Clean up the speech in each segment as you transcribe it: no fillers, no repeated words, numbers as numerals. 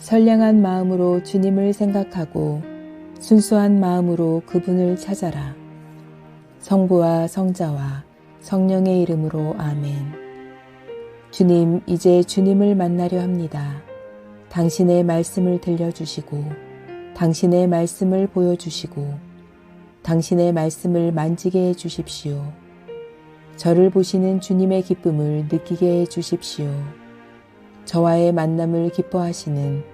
선량한 마음으로 주님을 생각하고 순수한 마음으로 그분을 찾아라. 성부와 성자와 성령의 이름으로 아멘. 주님, 이제 주님을 만나려 합니다. 당신의 말씀을 들려주시고 당신의 말씀을 보여주시고 당신의 말씀을 만지게 해주십시오. 저를 보시는 주님의 기쁨을 느끼게 해주십시오. 저와의 만남을 기뻐하시는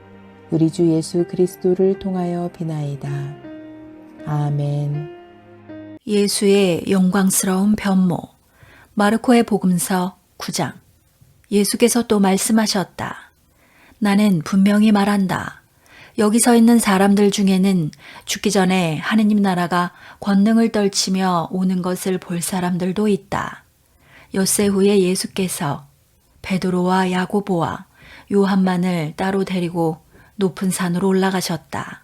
우리 주 예수 그리스도를 통하여 비나이다. 아멘. 예수의 영광스러운 변모. 마르코의 복음서 9장. 예수께서 또 말씀하셨다. 나는 분명히 말한다. 여기 서 있는 사람들 중에는 죽기 전에 하느님 나라가 권능을 떨치며 오는 것을 볼 사람들도 있다. 엿새 후에 예수께서 베드로와 야고보와 요한만을 따로 데리고 높은 산으로 올라가셨다.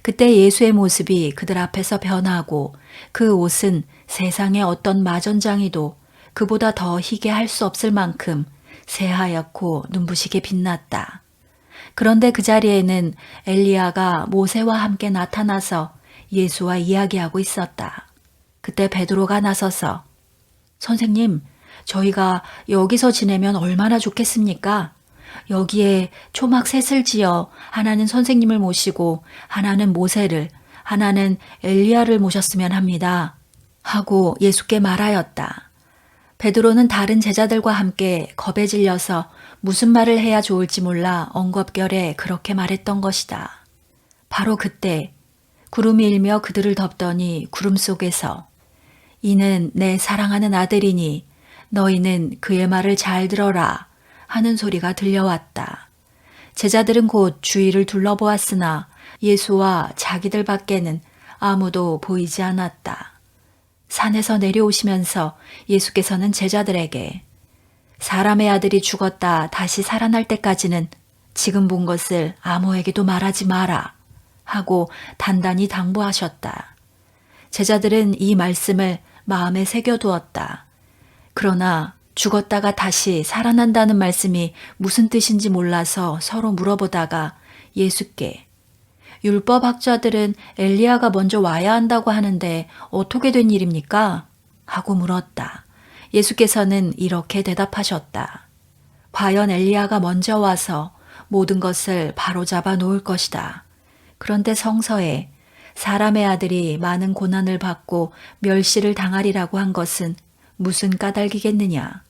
그때 예수의 모습이 그들 앞에서 변하고 그 옷은 세상의 어떤 마전장이도 그보다 더 희게 할 수 없을 만큼 새하얗고 눈부시게 빛났다. 그런데 그 자리에는 엘리야가 모세와 함께 나타나서 예수와 이야기하고 있었다. 그때 베드로가 나서서 선생님, 저희가 여기서 지내면 얼마나 좋겠습니까? 여기에 초막 셋을 지어 하나는 선생님을 모시고 하나는 모세를, 하나는 엘리야를 모셨으면 합니다. 하고 예수께 말하였다. 베드로는 다른 제자들과 함께 겁에 질려서 무슨 말을 해야 좋을지 몰라 엉겁결에 그렇게 말했던 것이다. 바로 그때 구름이 일며 그들을 덮더니 구름 속에서 이는 내 사랑하는 아들이니 너희는 그의 말을 잘 들어라 하는 소리가 들려왔다. 제자들은 곧 주위를 둘러보았으나 예수와 자기들 밖에는 아무도 보이지 않았다. 산에서 내려오시면서 예수께서는 제자들에게 사람의 아들이 죽었다 다시 살아날 때까지는 지금 본 것을 아무에게도 말하지 마라 하고 단단히 당부하셨다. 제자들은 이 말씀을 마음에 새겨두었다. 그러나 죽었다가 다시 살아난다는 말씀이 무슨 뜻인지 몰라서 서로 물어보다가 예수께 율법학자들은 엘리야가 먼저 와야 한다고 하는데 어떻게 된 일입니까? 하고 물었다. 예수께서는 이렇게 대답하셨다. 과연 엘리야가 먼저 와서 모든 것을 바로잡아 놓을 것이다. 그런데 성서에 사람의 아들이 많은 고난을 받고 멸시를 당하리라고 한 것은 무슨 까닭이겠느냐.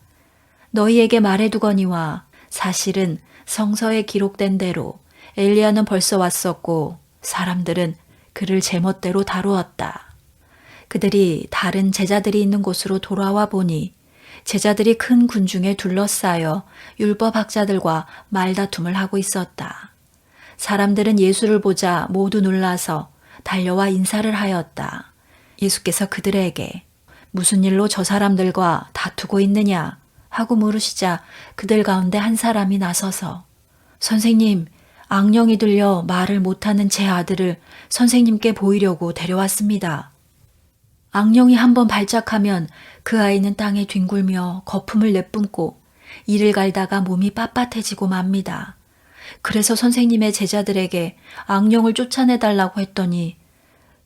너희에게 말해두거니와 사실은 성서에 기록된 대로 엘리야는 벌써 왔었고 사람들은 그를 제멋대로 다루었다. 그들이 다른 제자들이 있는 곳으로 돌아와 보니 제자들이 큰 군중에 둘러싸여 율법학자들과 말다툼을 하고 있었다. 사람들은 예수를 보자 모두 놀라서 달려와 인사를 하였다. 예수께서 그들에게 무슨 일로 저 사람들과 다투고 있느냐 하고 물으시자 그들 가운데 한 사람이 나서서 선생님, 악령이 들려 말을 못하는 제 아들을 선생님께 보이려고 데려왔습니다. 악령이 한번 발작하면 그 아이는 땅에 뒹굴며 거품을 내뿜고 이를 갈다가 몸이 빳빳해지고 맙니다. 그래서 선생님의 제자들에게 악령을 쫓아내달라고 했더니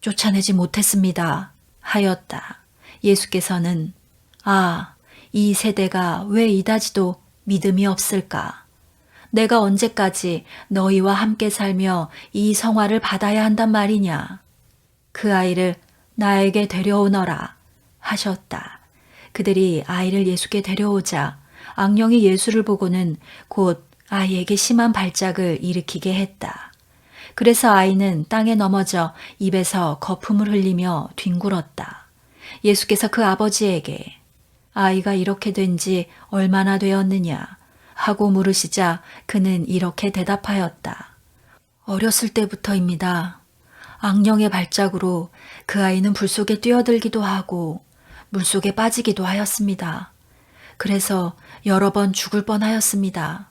쫓아내지 못했습니다. 하였다. 예수께서는 이 세대가 왜 이다지도 믿음이 없을까? 내가 언제까지 너희와 함께 살며 이 성화를 받아야 한단 말이냐? 그 아이를 나에게 데려오너라 하셨다. 그들이 아이를 예수께 데려오자 악령이 예수를 보고는 곧 아이에게 심한 발작을 일으키게 했다. 그래서 아이는 땅에 넘어져 입에서 거품을 흘리며 뒹굴었다. 예수께서 그 아버지에게 아이가 이렇게 된 지 얼마나 되었느냐 하고 물으시자 그는 이렇게 대답하였다. 어렸을 때부터입니다. 악령의 발작으로 그 아이는 불 속에 뛰어들기도 하고 물속에 빠지기도 하였습니다. 그래서 여러 번 죽을 뻔하였습니다.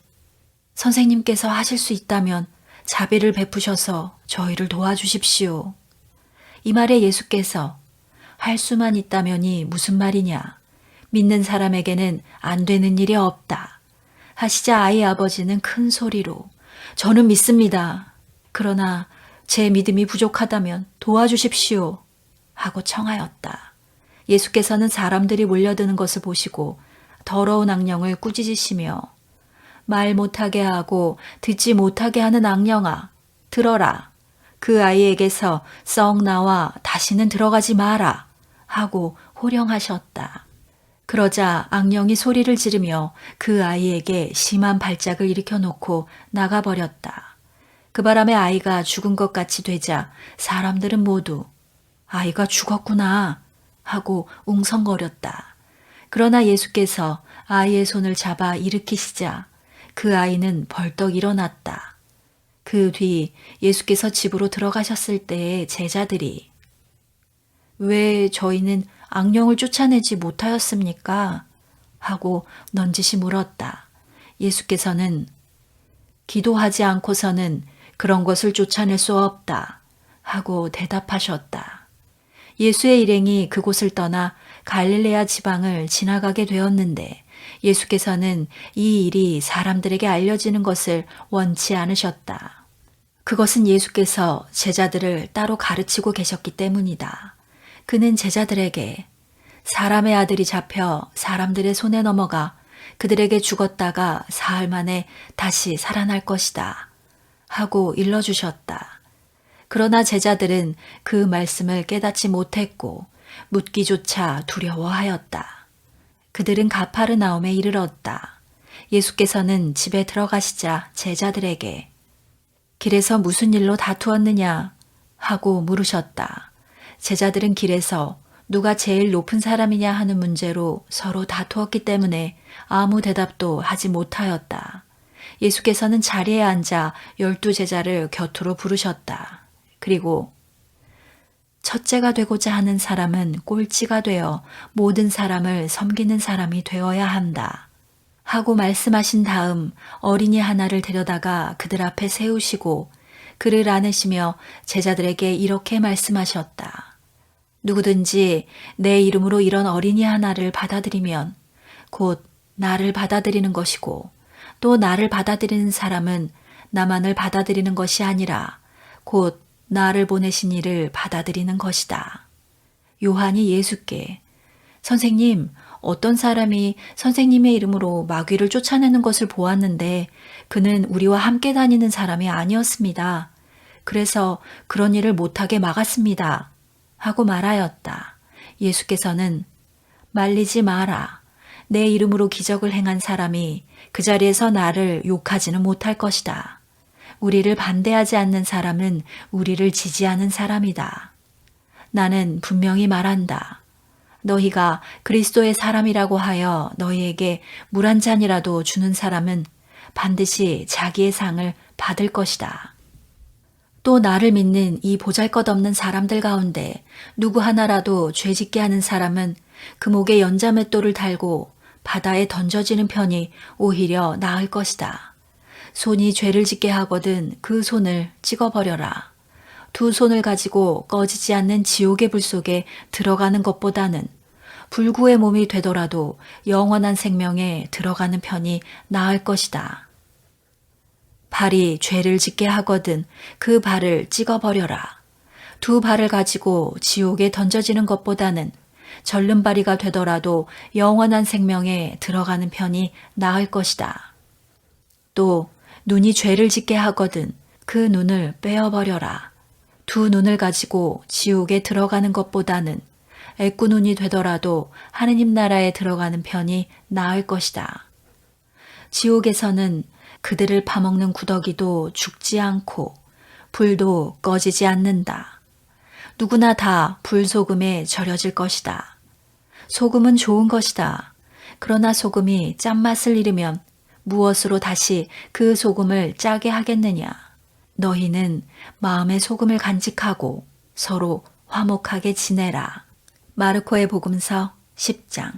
선생님께서 하실 수 있다면 자비를 베푸셔서 저희를 도와주십시오. 이 말에 예수께서 할 수만 있다면이 무슨 말이냐. 믿는 사람에게는 안 되는 일이 없다. 하시자 아이 아버지는 큰 소리로 저는 믿습니다. 그러나 제 믿음이 부족하다면 도와주십시오. 하고 청하였다. 예수께서는 사람들이 몰려드는 것을 보시고 더러운 악령을 꾸짖으시며 말 못하게 하고 듣지 못하게 하는 악령아, 들어라. 그 아이에게서 썩 나와 다시는 들어가지 마라. 하고 호령하셨다. 그러자 악령이 소리를 지르며 그 아이에게 심한 발작을 일으켜 놓고 나가버렸다. 그 바람에 아이가 죽은 것 같이 되자 사람들은 모두 아이가 죽었구나 하고 웅성거렸다. 그러나 예수께서 아이의 손을 잡아 일으키시자 그 아이는 벌떡 일어났다. 그 뒤 예수께서 집으로 들어가셨을 때에 제자들이 왜 저희는 악령을 쫓아내지 못하였습니까? 하고 넌지시 물었다. 예수께서는 기도하지 않고서는 그런 것을 쫓아낼 수 없다. 하고 대답하셨다. 예수의 일행이 그곳을 떠나 갈릴레아 지방을 지나가게 되었는데 예수께서는 이 일이 사람들에게 알려지는 것을 원치 않으셨다. 그것은 예수께서 제자들을 따로 가르치고 계셨기 때문이다. 그는 제자들에게 사람의 아들이 잡혀 사람들의 손에 넘어가 그들에게 죽었다가 사흘 만에 다시 살아날 것이다. 하고 일러주셨다. 그러나 제자들은 그 말씀을 깨닫지 못했고 묻기조차 두려워하였다. 그들은 가파르나움에 이르렀다. 예수께서는 집에 들어가시자 제자들에게 길에서 무슨 일로 다투었느냐 하고 물으셨다. 제자들은 길에서 누가 제일 높은 사람이냐 하는 문제로 서로 다투었기 때문에 아무 대답도 하지 못하였다. 예수께서는 자리에 앉아 12제자를 곁으로 부르셨다. 그리고 첫째가 되고자 하는 사람은 꼴찌가 되어 모든 사람을 섬기는 사람이 되어야 한다. 하고 말씀하신 다음 어린이 하나를 데려다가 그들 앞에 세우시고 그를 안으시며 제자들에게 이렇게 말씀하셨다. 누구든지 내 이름으로 이런 어린이 하나를 받아들이면 곧 나를 받아들이는 것이고 또 나를 받아들이는 사람은 나만을 받아들이는 것이 아니라 곧 나를 보내신 이를 받아들이는 것이다. 요한이 예수께 선생님, 어떤 사람이 선생님의 이름으로 마귀를 쫓아내는 것을 보았는데 그는 우리와 함께 다니는 사람이 아니었습니다. 그래서 그런 일을 못하게 막았습니다. 하고 말하였다. 예수께서는 말리지 마라. 내 이름으로 기적을 행한 사람이 그 자리에서 나를 욕하지는 못할 것이다. 우리를 반대하지 않는 사람은 우리를 지지하는 사람이다. 나는 분명히 말한다. 너희가 그리스도의 사람이라고 하여 너희에게 물 한 잔이라도 주는 사람은 반드시 자기의 상을 받을 것이다. 또 나를 믿는 이 보잘것없는 사람들 가운데 누구 하나라도 죄짓게 하는 사람은 그 목에 연자맷돌을 달고 바다에 던져지는 편이 오히려 나을 것이다. 손이 죄를 짓게 하거든 그 손을 찍어버려라. 두 손을 가지고 꺼지지 않는 지옥의 불 속에 들어가는 것보다는 불구의 몸이 되더라도 영원한 생명에 들어가는 편이 나을 것이다. 발이 죄를 짓게 하거든 그 발을 찍어버려라. 두 발을 가지고 지옥에 던져지는 것보다는 절름발이가 되더라도 영원한 생명에 들어가는 편이 나을 것이다. 또 눈이 죄를 짓게 하거든 그 눈을 빼어버려라. 두 눈을 가지고 지옥에 들어가는 것보다는 애꾸눈이 되더라도 하느님 나라에 들어가는 편이 나을 것이다. 지옥에서는 그들을 파먹는 구더기도 죽지 않고 불도 꺼지지 않는다. 누구나 다 불소금에 절여질 것이다. 소금은 좋은 것이다. 그러나 소금이 짠맛을 잃으면 무엇으로 다시 그 소금을 짜게 하겠느냐. 너희는 마음의 소금을 간직하고 서로 화목하게 지내라. 마르코의 복음서 10장.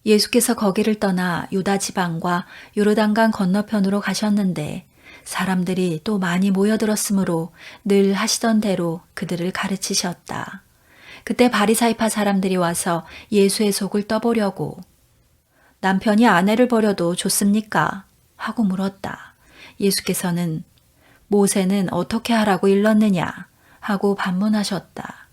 예수께서 거기를 떠나 유다 지방과 요르단강 건너편으로 가셨는데 사람들이 또 많이 모여들었으므로 늘 하시던 대로 그들을 가르치셨다. 그때 바리사이파 사람들이 와서 예수의 속을 떠보려고 남편이 아내를 버려도 좋습니까? 하고 물었다. 예수께서는 모세는 어떻게 하라고 일렀느냐 하고 반문하셨다.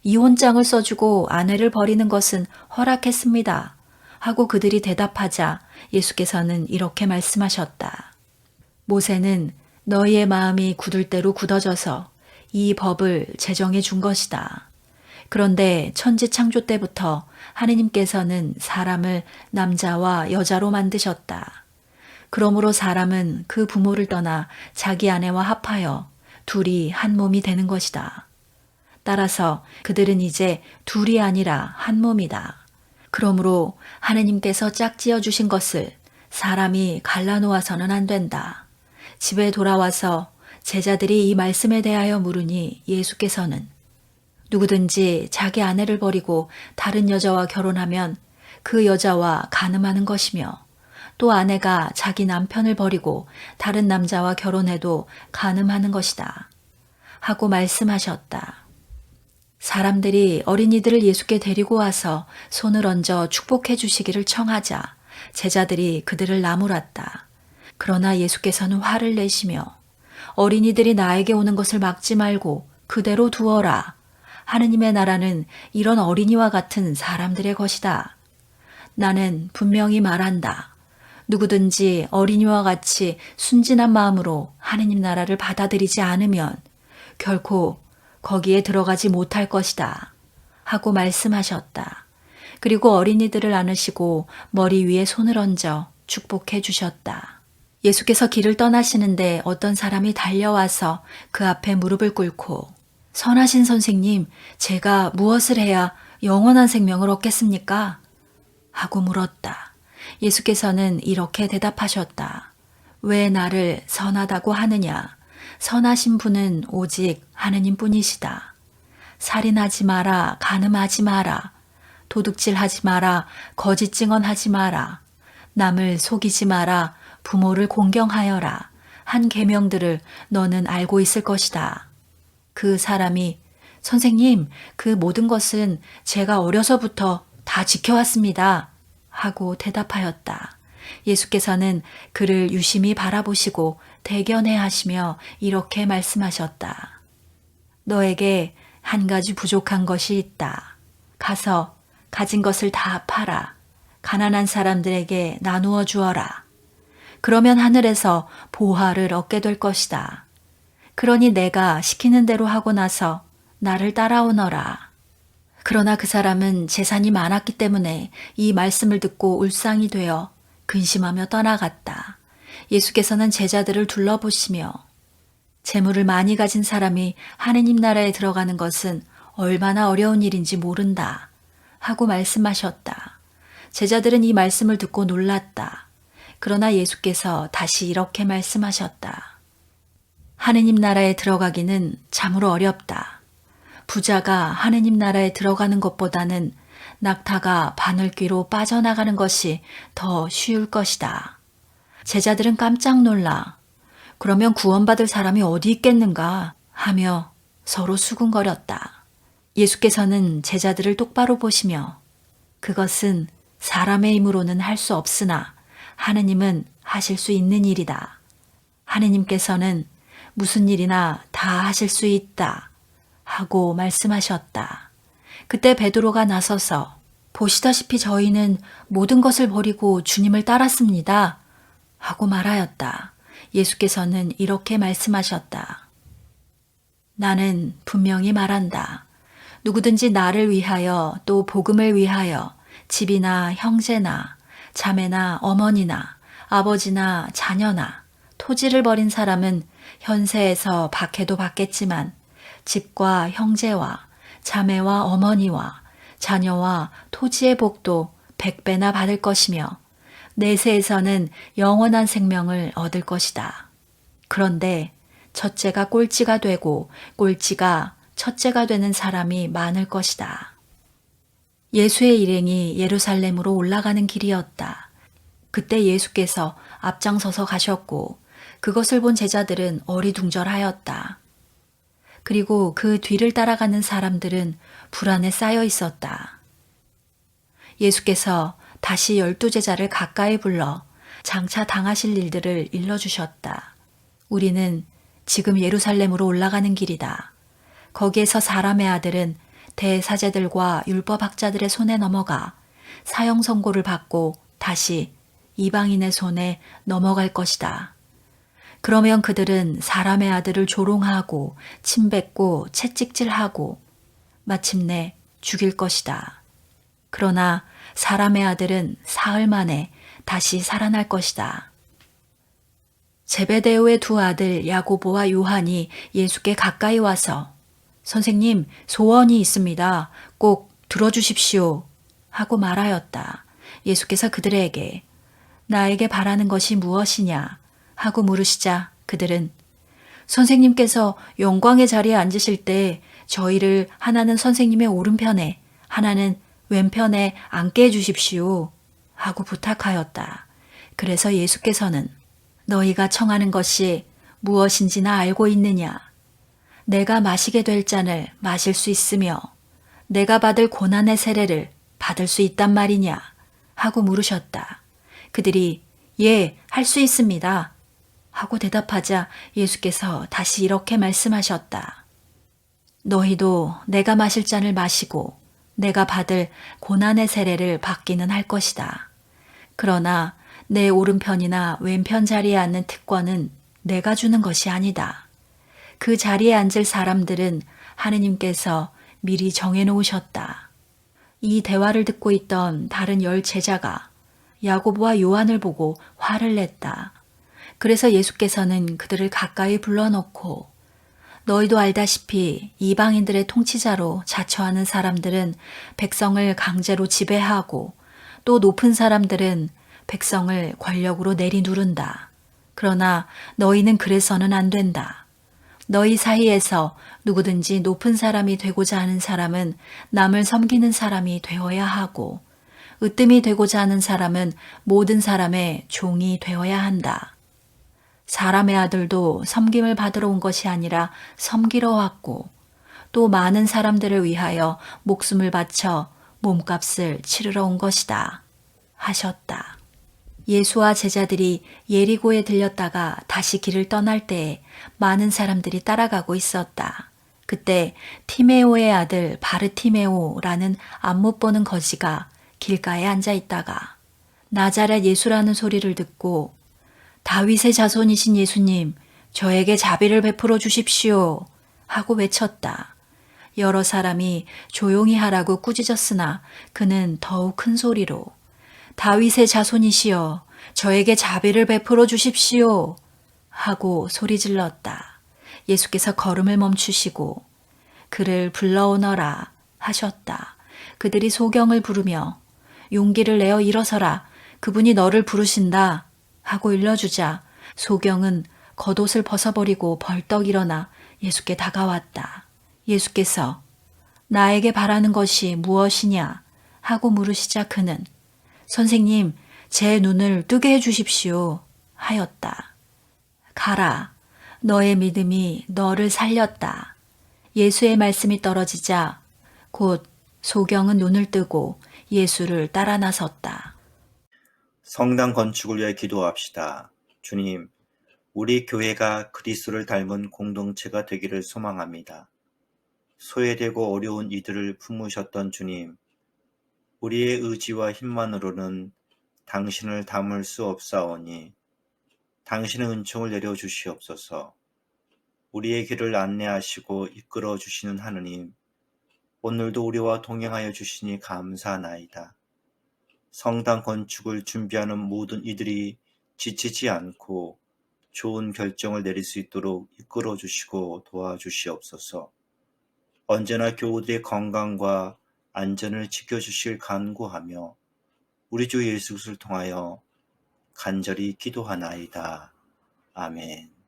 이혼장을 써주고 아내를 버리는 것은 허락했습니다 하고 그들이 대답하자 예수께서는 이렇게 말씀하셨다. 모세는 너희의 마음이 굳을 대로 굳어져서 이 법을 제정해 준 것이다. 그런데 천지 창조 때부터 하느님께서는 사람을 남자와 여자로 만드셨다. 그러므로 사람은 그 부모를 떠나 자기 아내와 합하여 둘이 한 몸이 되는 것이다. 따라서 그들은 이제 둘이 아니라 한 몸이다. 그러므로 하느님께서 짝지어 주신 것을 사람이 갈라놓아서는 안 된다. 집에 돌아와서 제자들이 이 말씀에 대하여 물으니 예수께서는 누구든지 자기 아내를 버리고 다른 여자와 결혼하면 그 여자와 간음하는 것이며 또 아내가 자기 남편을 버리고 다른 남자와 결혼해도 간음하는 것이다. 하고 말씀하셨다. 사람들이 어린이들을 예수께 데리고 와서 손을 얹어 축복해 주시기를 청하자 제자들이 그들을 나무랐다. 그러나 예수께서는 화를 내시며 어린이들이 나에게 오는 것을 막지 말고 그대로 두어라. 하느님의 나라는 이런 어린이와 같은 사람들의 것이다. 나는 분명히 말한다. 누구든지 어린이와 같이 순진한 마음으로 하느님 나라를 받아들이지 않으면 결코 거기에 들어가지 못할 것이다. 하고 말씀하셨다. 그리고 어린이들을 안으시고 머리 위에 손을 얹어 축복해 주셨다. 예수께서 길을 떠나시는데 어떤 사람이 달려와서 그 앞에 무릎을 꿇고 선하신 선생님, 제가 무엇을 해야 영원한 생명을 얻겠습니까? 하고 물었다. 예수께서는 이렇게 대답하셨다. 왜 나를 선하다고 하느냐? 선하신 분은 오직 하느님뿐이시다. 살인하지 마라, 간음하지 마라, 도둑질하지 마라, 거짓 증언하지 마라, 남을 속이지 마라, 부모를 공경하여라. 한 계명들을 너는 알고 있을 것이다. 그 사람이 선생님, 그 모든 것은 제가 어려서부터 다 지켜왔습니다. 하고 대답하였다. 예수께서는 그를 유심히 바라보시고 대견해 하시며 이렇게 말씀하셨다. 너에게 한 가지 부족한 것이 있다. 가서 가진 것을 다 팔아 가난한 사람들에게 나누어 주어라. 그러면 하늘에서 보화를 얻게 될 것이다. 그러니 내가 시키는 대로 하고 나서 나를 따라오너라. 그러나 그 사람은 재산이 많았기 때문에 이 말씀을 듣고 울상이 되어 근심하며 떠나갔다. 예수께서는 제자들을 둘러보시며 재물을 많이 가진 사람이 하느님 나라에 들어가는 것은 얼마나 어려운 일인지 모른다. 하고 말씀하셨다. 제자들은 이 말씀을 듣고 놀랐다. 그러나 예수께서 다시 이렇게 말씀하셨다. 하느님 나라에 들어가기는 참으로 어렵다. 부자가 하느님 나라에 들어가는 것보다는 낙타가 바늘귀로 빠져나가는 것이 더 쉬울 것이다. 제자들은 깜짝 놀라 그러면 구원받을 사람이 어디 있겠는가 하며 서로 수군거렸다. 예수께서는 제자들을 똑바로 보시며 그것은 사람의 힘으로는 할 수 없으나 하느님은 하실 수 있는 일이다. 하느님께서는 무슨 일이나 다 하실 수 있다. 하고 말씀하셨다. 그때 베드로가 나서서 보시다시피 저희는 모든 것을 버리고 주님을 따랐습니다. 하고 말하였다. 예수께서는 이렇게 말씀하셨다. 나는 분명히 말한다. 누구든지 나를 위하여 또 복음을 위하여 집이나 형제나 자매나 어머니나 아버지나 자녀나 토지를 버린 사람은 현세에서 박해도 받겠지만 집과 형제와 자매와 어머니와 자녀와 토지의 복도 100배나 받을 것이며 내세에서는 영원한 생명을 얻을 것이다. 그런데 첫째가 꼴찌가 되고 꼴찌가 첫째가 되는 사람이 많을 것이다. 예수의 일행이 예루살렘으로 올라가는 길이었다. 그때 예수께서 앞장서서 가셨고 그것을 본 제자들은 어리둥절하였다. 그리고 그 뒤를 따라가는 사람들은 불안에 쌓여 있었다. 예수께서 다시 12 제자를 가까이 불러 장차 당하실 일들을 일러주셨다. 우리는 지금 예루살렘으로 올라가는 길이다. 거기에서 사람의 아들은 대사제들과 율법학자들의 손에 넘어가 사형 선고를 받고 다시 이방인의 손에 넘어갈 것이다. 그러면 그들은 사람의 아들을 조롱하고 침뱉고 채찍질하고 마침내 죽일 것이다. 그러나 사람의 아들은 사흘 만에 다시 살아날 것이다. 제베데오의 두 아들 야고보와 요한이 예수께 가까이 와서 선생님, 소원이 있습니다. 꼭 들어주십시오. 하고 말하였다. 예수께서 그들에게 나에게 바라는 것이 무엇이냐? 하고 물으시자 그들은 선생님께서 영광의 자리에 앉으실 때 저희를 하나는 선생님의 오른편에 하나는 왼편에 앉게 해주십시오. 하고 부탁하였다. 그래서 예수께서는 너희가 청하는 것이 무엇인지나 알고 있느냐? 내가 마시게 될 잔을 마실 수 있으며 내가 받을 고난의 세례를 받을 수 있단 말이냐? 하고 물으셨다. 그들이 예, 할 수 있습니다. 하고 대답하자 예수께서 다시 이렇게 말씀하셨다. 너희도 내가 마실 잔을 마시고 내가 받을 고난의 세례를 받기는 할 것이다. 그러나 내 오른편이나 왼편 자리에 앉는 특권은 내가 주는 것이 아니다. 그 자리에 앉을 사람들은 하느님께서 미리 정해놓으셨다. 이 대화를 듣고 있던 다른 10 제자가 야고보와 요한을 보고 화를 냈다. 그래서 예수께서는 그들을 가까이 불러놓고 너희도 알다시피 이방인들의 통치자로 자처하는 사람들은 백성을 강제로 지배하고 또 높은 사람들은 백성을 권력으로 내리누른다. 그러나 너희는 그래서는 안 된다. 너희 사이에서 누구든지 높은 사람이 되고자 하는 사람은 남을 섬기는 사람이 되어야 하고 으뜸이 되고자 하는 사람은 모든 사람의 종이 되어야 한다. 사람의 아들도 섬김을 받으러 온 것이 아니라 섬기러 왔고 또 많은 사람들을 위하여 목숨을 바쳐 몸값을 치르러 온 것이다. 하셨다. 예수와 제자들이 예리고에 들렸다가 다시 길을 떠날 때에 많은 사람들이 따라가고 있었다. 그때 티메오의 아들 바르티메오라는 안 못 보는 거지가 길가에 앉아 있다가 나자렛 예수라는 소리를 듣고 다윗의 자손이신 예수님, 저에게 자비를 베풀어 주십시오. 하고 외쳤다. 여러 사람이 조용히 하라고 꾸짖었으나 그는 더욱 큰 소리로 다윗의 자손이시여, 저에게 자비를 베풀어 주십시오. 하고 소리질렀다. 예수께서 걸음을 멈추시고 그를 불러오너라 하셨다. 그들이 소경을 부르며 용기를 내어 일어서라. 그분이 너를 부르신다. 하고 일러주자 소경은 겉옷을 벗어버리고 벌떡 일어나 예수께 다가왔다. 예수께서 나에게 바라는 것이 무엇이냐 하고 물으시자 그는 선생님, 제 눈을 뜨게 해주십시오 하였다. 가라, 너의 믿음이 너를 살렸다. 예수의 말씀이 떨어지자 곧 소경은 눈을 뜨고 예수를 따라 나섰다. 성당 건축을 위해 기도합시다. 주님, 우리 교회가 그리스도를 닮은 공동체가 되기를 소망합니다. 소외되고 어려운 이들을 품으셨던 주님, 우리의 의지와 힘만으로는 당신을 담을 수 없사오니 당신의 은총을 내려주시옵소서. 우리의 길을 안내하시고 이끌어 주시는 하느님, 오늘도 우리와 동행하여 주시니 감사하나이다. 성당 건축을 준비하는 모든 이들이 지치지 않고 좋은 결정을 내릴 수 있도록 이끌어 주시고 도와주시옵소서. 언제나 교우들의 건강과 안전을 지켜주실 간구하며 우리 주 예수 그리스도를 통하여 간절히 기도하나이다. 아멘.